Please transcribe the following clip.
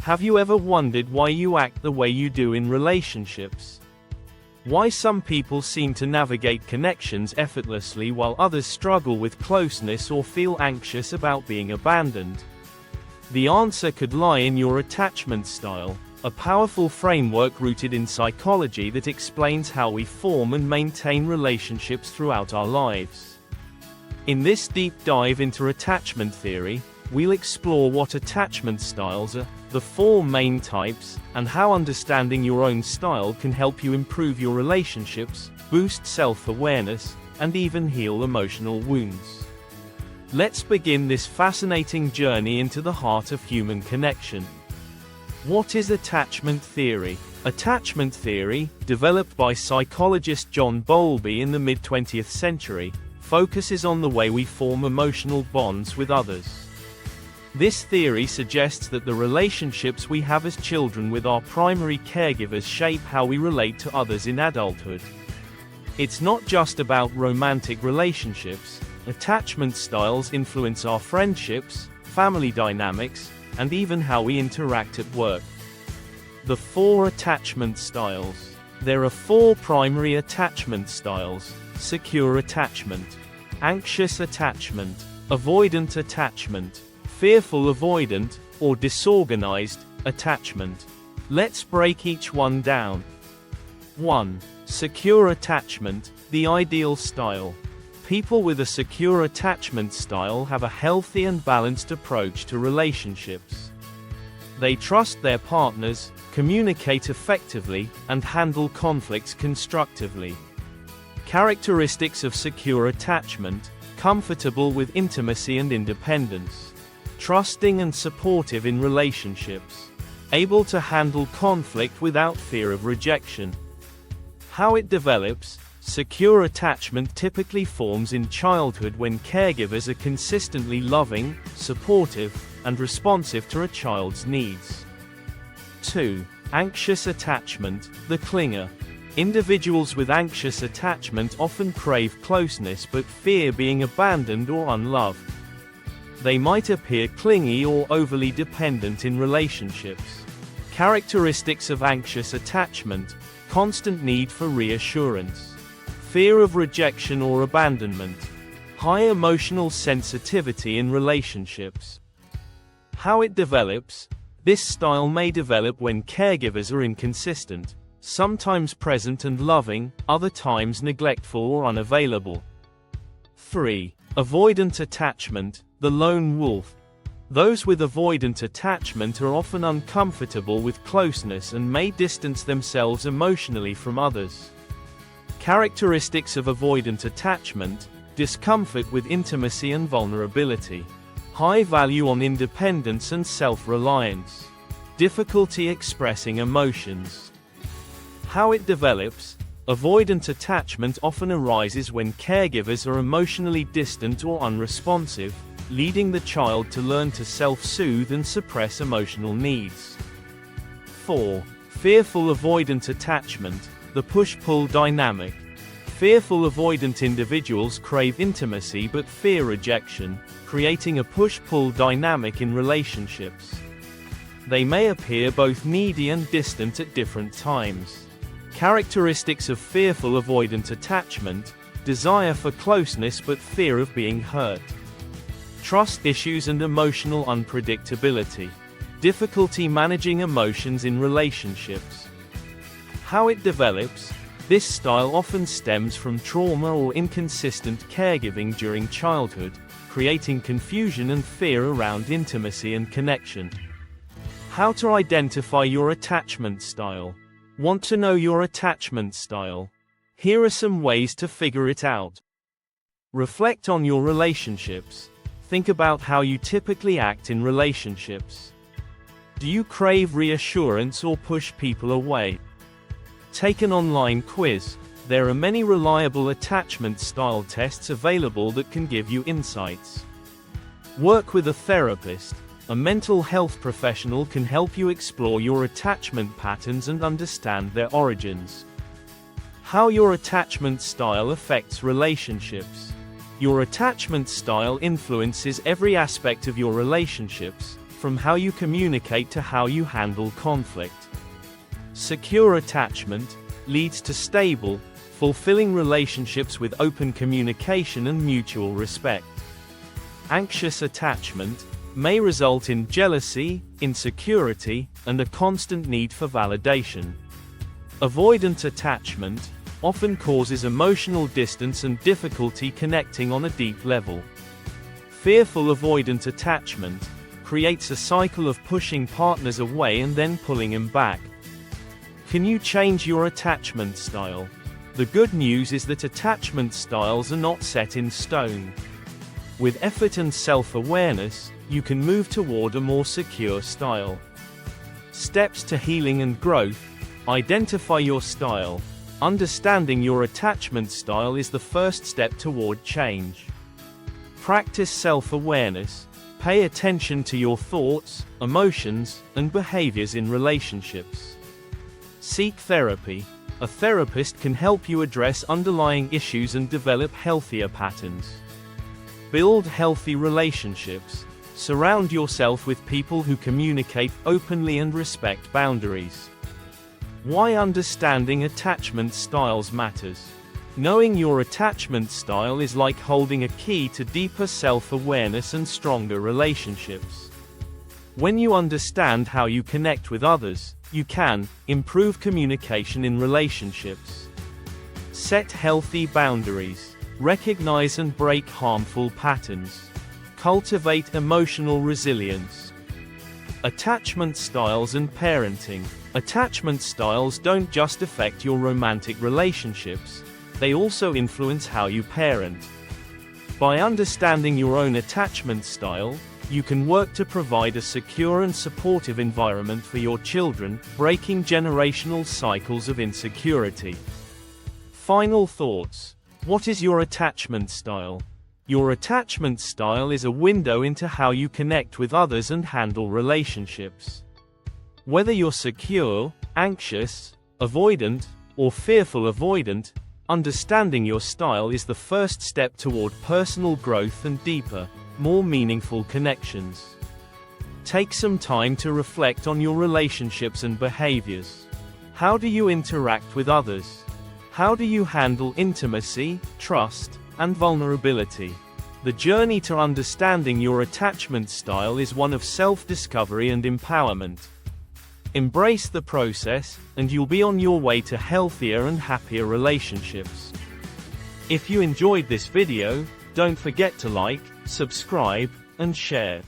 Have you ever wondered why you act the way you do in relationships? Why some people seem to navigate connections effortlessly while others struggle with closeness or feel anxious about being abandoned? The answer could lie in your attachment style, a powerful framework rooted in psychology that explains how we form and maintain relationships throughout our lives. In this deep dive into attachment theory, we'll explore what attachment styles are, the four main types, and how understanding your own style can help you improve your relationships, boost self-awareness, and even heal emotional wounds. Let's begin this fascinating journey into the heart of human connection. What is attachment theory? Attachment theory, developed by psychologist John Bowlby in the mid-20th century, focuses on the way we form emotional bonds with others. This theory suggests that the relationships we have as children with our primary caregivers shape how we relate to others in adulthood. It's not just about romantic relationships. Attachment styles influence our friendships, family dynamics, and even how we interact at work. The four attachment styles. There are four primary attachment styles: secure attachment, anxious attachment, avoidant attachment, fearful-avoidant, or disorganized attachment. Let's break each one down. 1. Secure attachment, the ideal style. People with a secure attachment style have a healthy and balanced approach to relationships. They trust their partners, communicate effectively, and handle conflicts constructively. Characteristics of secure attachment: comfortable with intimacy and independence. Trusting and supportive in relationships. Able to handle conflict without fear of rejection. How it develops: secure attachment typically forms in childhood when caregivers are consistently loving, supportive, and responsive to a child's needs. 2. Anxious attachment, the clinger. Individuals with anxious attachment often crave closeness but fear being abandoned or unloved. They might appear clingy or overly dependent in relationships. Characteristics of anxious attachment: constant need for reassurance. Fear of rejection or abandonment. High emotional sensitivity in relationships. How it develops: this style may develop when caregivers are inconsistent, sometimes present and loving, other times neglectful or unavailable. 3. Avoidant attachment, the lone wolf. Those with avoidant attachment are often uncomfortable with closeness and may distance themselves emotionally from others. Characteristics of avoidant attachment: discomfort with intimacy and vulnerability. High value on independence and self-reliance. Difficulty expressing emotions. How it develops: avoidant attachment often arises when caregivers are emotionally distant or unresponsive, leading the child to learn to self-soothe and suppress emotional needs. 4. Fearful-avoidant attachment, the push-pull dynamic. Fearful-avoidant individuals crave intimacy but fear rejection, creating a push-pull dynamic in relationships. They may appear both needy and distant at different times. Characteristics of fearful-avoidant attachment: desire for closeness but fear of being hurt. Trust issues and emotional unpredictability. Difficulty managing emotions in relationships. How it develops: this style often stems from trauma or inconsistent caregiving during childhood, creating confusion and fear around intimacy and connection. How to identify your attachment style. Want to know your attachment style? Here are some ways to figure it out. Reflect on your relationships. Think about how you typically act in relationships. Do you crave reassurance or push people away? Take an online quiz. There are many reliable attachment style tests available that can give you insights. Work with a therapist. A mental health professional can help you explore your attachment patterns and understand their origins. How your attachment style affects relationships. Your attachment style influences every aspect of your relationships, from how you communicate to how you handle conflict. Secure attachment leads to stable, fulfilling relationships with open communication and mutual respect. Anxious attachment may result in jealousy, insecurity, and a constant need for validation. Avoidant attachment often causes emotional distance and difficulty connecting on a deep level. Fearful-avoidant attachment creates a cycle of pushing partners away and then pulling them back. Can you change your attachment style? The good news is that attachment styles are not set in stone. With effort and self-awareness, you can move toward a more secure style. Steps to healing and growth: identify your style. Understanding your attachment style is the first step toward change. Practice self-awareness. Pay attention to your thoughts, emotions, and behaviors in relationships. Seek therapy. A therapist can help you address underlying issues and develop healthier patterns. Build healthy relationships. Surround yourself with people who communicate openly and respect boundaries. Why understanding attachment styles matters. Knowing your attachment style is like holding a key to deeper self-awareness and stronger relationships. When you understand how you connect with others, you can improve communication in relationships. Set healthy boundaries. Recognize and break harmful patterns. Cultivate emotional resilience. Attachment styles and parenting. Attachment styles don't just affect your romantic relationships, they also influence how you parent. By understanding your own attachment style, you can work to provide a secure and supportive environment for your children, breaking generational cycles of insecurity. Final thoughts. What is your attachment style? Your attachment style is a window into how you connect with others and handle relationships. Whether you're secure, anxious, avoidant, or fearful-avoidant, understanding your style is the first step toward personal growth and deeper, more meaningful connections. Take some time to reflect on your relationships and behaviors. How do you interact with others? How do you handle intimacy, trust, and vulnerability? The journey to understanding your attachment style is one of self-discovery and empowerment. Embrace the process, and you'll be on your way to healthier and happier relationships. If you enjoyed this video, don't forget to like, subscribe, and share.